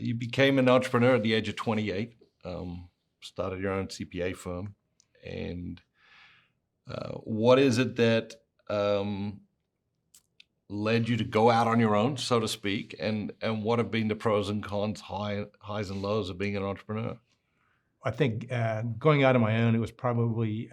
You became an entrepreneur at the age of 28, started your own CPA firm. And what is it that led you to go out on your own, so to speak? And what have been the pros and cons, highs and lows of being an entrepreneur? I think going out on my own, it was probably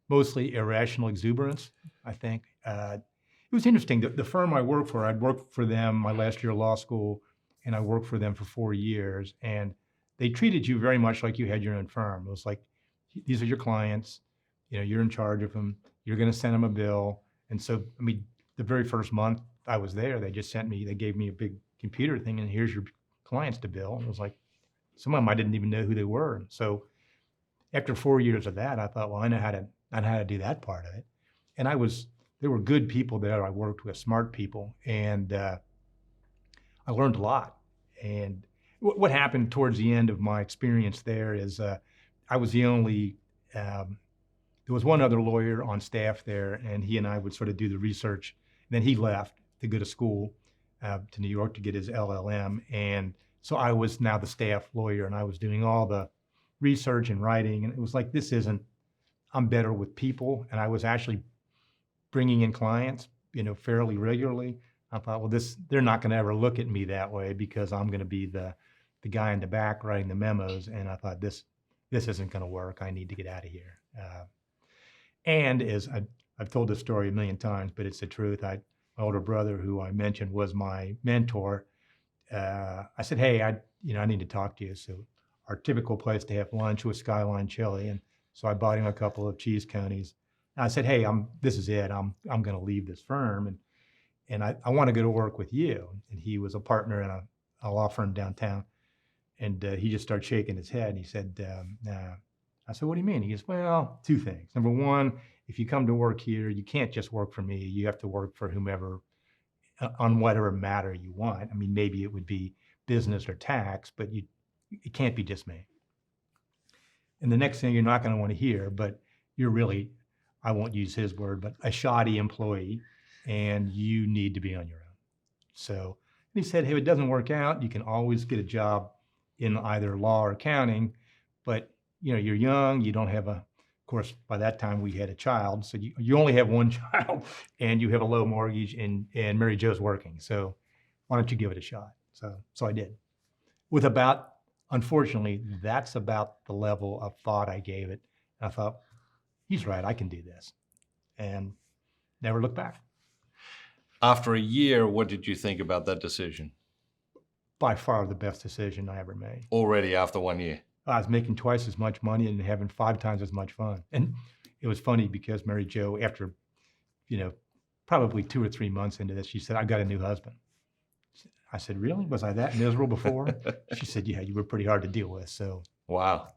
mostly irrational exuberance, I think. It was interesting. The firm I worked for, I'd worked for them my last year of law school, and I worked for them for 4 years. And they treated you very much like you had your own firm. It was like, these are your clients, you're in charge of them. You're going to send them a bill. And so, I mean, the very first month I was there, they gave me a big computer thing, and here's your clients to bill. And it was like, some of them I didn't even know who they were. And so after 4 years of that, I thought, well, I know how to do that part of it. And there were good people there I worked with, smart people, and I learned a lot. And what happened towards the end of my experience there is I was the only, there was one other lawyer on staff there, and he and I would sort of do the research. And then he left to go to school to New York to get his LLM. And so I was now the staff lawyer, and I was doing all the research and writing. And it was like, I'm better with people. And I was actually bringing in clients, fairly regularly. I thought, well, they're not going to ever look at me that way because I'm going to be the guy in the back writing the memos. And I thought, this isn't going to work. I need to get out of here. And as I've told this story a million times, but it's the truth. My older brother, who I mentioned was my mentor, I said, hey, I need to talk to you. So our typical place to have lunch was Skyline Chili. And so I bought him a couple of cheese conies. And I said, hey, this is it. I'm going to leave this firm. And I want to go to work with you. And he was a partner in a law firm downtown. And he just started shaking his head. And he said, nah. I said, what do you mean? He goes, well, 2 things. Number one, if you come to work here, you can't just work for me. You have to work for whomever on whatever matter you want. I mean, maybe it would be business or tax, but it can't be just me. And the next thing you're not going to want to hear, but you're really, I won't use his word, but a shoddy employee, and you need to be on your own. So he said, hey, if it doesn't work out, you can always get a job in either law or accounting, but you're young, you don't have of course, by that time we had a child, so you only have one child, and you have a low mortgage, and Mary Jo's working. So why don't you give it a shot? So I did. Unfortunately, that's about the level of thought I gave it. And I thought, he's right, I can do this. And never looked back. After a year, what did you think about that decision? By far the best decision I ever made. Already after 1 year? I was making twice as much money and having 5 times as much fun. And it was funny because Mary Jo, after, probably 2 or 3 months into this, she said, I got a new husband. I said, really? Was I that miserable before? She said, yeah, you were pretty hard to deal with. So wow.